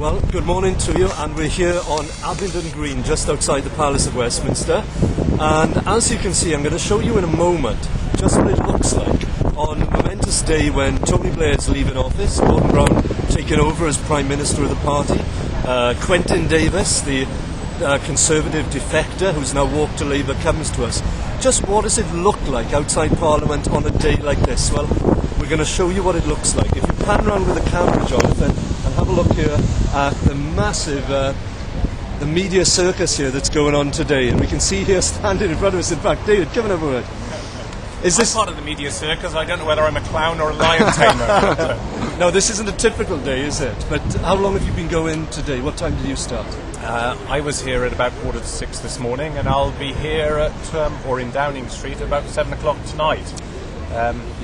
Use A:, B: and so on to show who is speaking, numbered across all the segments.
A: Well, good morning to you, and we're here on Abingdon Green, just outside the Palace of Westminster. And as you can see, I'm going to show you in a moment just what it looks like on a momentous day when Tony Blair is leaving office, Gordon Brown taking over as Prime Minister of the party, Quentin Davies, the Conservative defector who's now walked to Labour, comes to us. Just what does it look like outside Parliament on a day like this? Well, we're going to show you what it looks like. If you pan around with a camera, Jonathan, and have a look here at the massive the media circus here that's going on today, and we can see here standing in front of us, in fact, David, give another word.
B: Is this part of the media circus? I don't know whether I'm a clown or a lion tamer.
A: No, this isn't a typical day, is it? But how long have you been going today? What time did you start?
B: I was here at about 5:45 this morning, and I'll be here at or in Downing Street at about 7 o'clock tonight.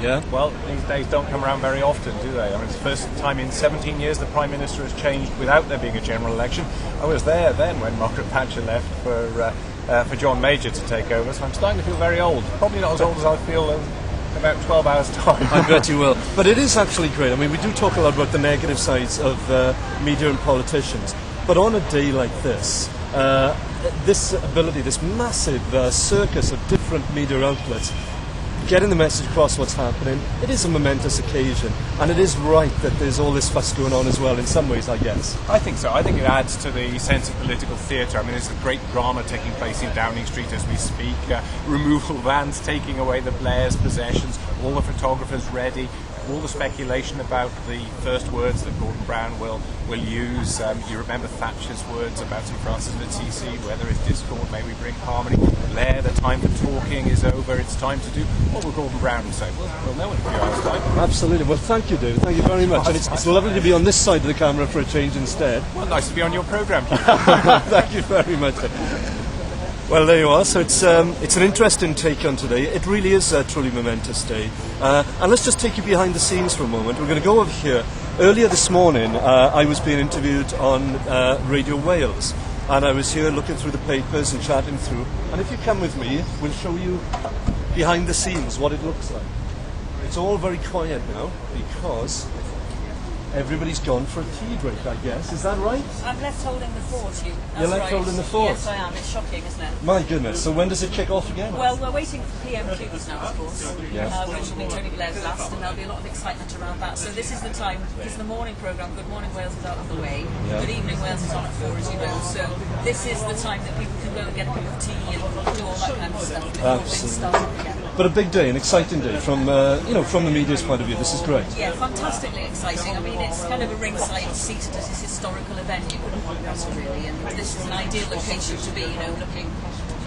A: Yeah.
B: Well, these days don't come around very often, do they? I mean, it's the first time in 17 years the Prime Minister has changed without there being a general election. I was there then when Margaret Thatcher left for John Major to take over, so I'm starting to feel very old. Probably not as old as I feel in about 12 hours' time.
A: I bet you will. But it is actually great. I mean, we do talk a lot about the negative sides of media and politicians, but on a day like this, this ability, this massive circus of different media outlets, getting the message across what's happening, it is a momentous occasion, and it is right that there's all this fuss going on as well, in some ways, I guess.
B: I think so. I think it adds to the sense of political theatre. I mean, there's a great drama taking place in Downing Street as we speak, removal vans taking away the Blair's possessions, all the photographers ready, all the speculation about the first words that Gordon Brown will use. You remember Thatcher's words about St Francis of Assisi, whether it's discord, may we bring harmony. Blair, the time for talking is over, it's time to do. What will Gordon Brown say? We'll know in a few hours' time.
A: Absolutely. Well, thank you, David. Thank you very much. And it's lovely to be on this side of the camera for a change instead.
B: Well, nice to be on your programme.
A: Thank you very much. Well, there you are. So it's an interesting take on today. It really is a truly momentous day. And let's just take you behind the scenes for a moment. We're going to go over here. Earlier this morning, I was being interviewed on Radio Wales, and I was here looking through the papers and chatting through. And if you come with me, we'll show you behind the scenes what it looks like. It's all very quiet now because everybody's gone for a tea break, I guess. Is that right?
C: I'm left holding the fort, Huw.
A: You're left holding the fort?
C: Yes, I am. It's shocking, isn't it?
A: My goodness. So when does it kick off again?
C: Well, we're waiting for PMQs now, of course,
A: Yes.
C: which will be Tony Blair's last, and there'll be a lot of excitement around that. So this is the time, because the morning programme, Good Morning Wales, is out of the way.
A: Yeah.
C: Good Evening Wales is on at 4, as you know. So this is the time that people can go and get a cup of tea and do all that kind of stuff before things start up again.
A: But a big day, an exciting day from from the media's point of view. This is great.
C: Yeah, fantastically exciting. I mean, it's kind of a ringside seated at this historical venue, really, and this is an ideal location to be, looking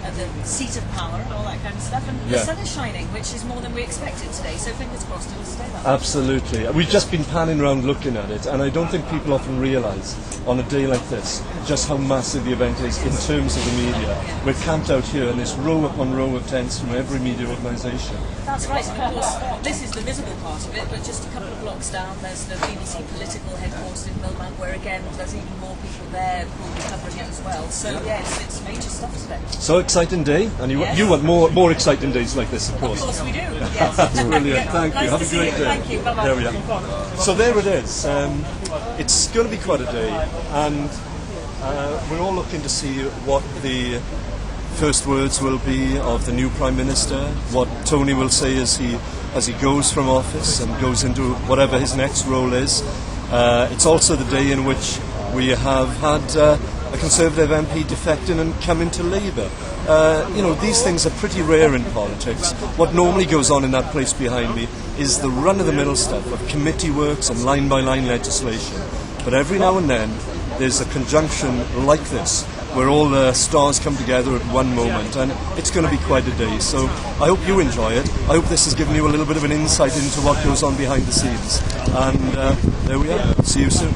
C: at the seat of power and all that kind of stuff. And the sun is shining, which is more than we expected today, so fingers crossed it'll stay that way.
A: Absolutely. We've just been panning around looking at it, and I don't think people often realise on a day like this just how massive the event is in terms of the media. We're camped out here in this row upon row of tents from every media organisation.
C: That's right, and of course, this is the visible part of it, but just a couple of blocks down, there's the BBC political headquarters in Millbank, where again, there's even more people there who will be covering it as well. So, yes, it's major stuff today.
A: So exciting day, and you want more exciting days like this, of course.
C: Of course we do, yes.
A: That's brilliant, thank you.
C: Nice
A: Have
C: to
A: a
C: see
A: great
C: you.
A: day.
C: Thank you, bye-bye.
A: There we are. So there it is. It's going to be quite a day, and we're all looking to see what the first words will be of the new Prime Minister, what Tony will say as he goes from office and goes into whatever his next role is. It's also the day in which we have had a Conservative MP defecting and coming to Labour. These things are pretty rare in politics. What normally goes on in that place behind me is the run-of-the-mill stuff of committee works and line-by-line legislation. But every now and then, there's a conjunction like this, where all the stars come together at one moment, and it's going to be quite a day. So I hope you enjoy it. I hope this has given you a little bit of an insight into what goes on behind the scenes. And there we are. See you soon.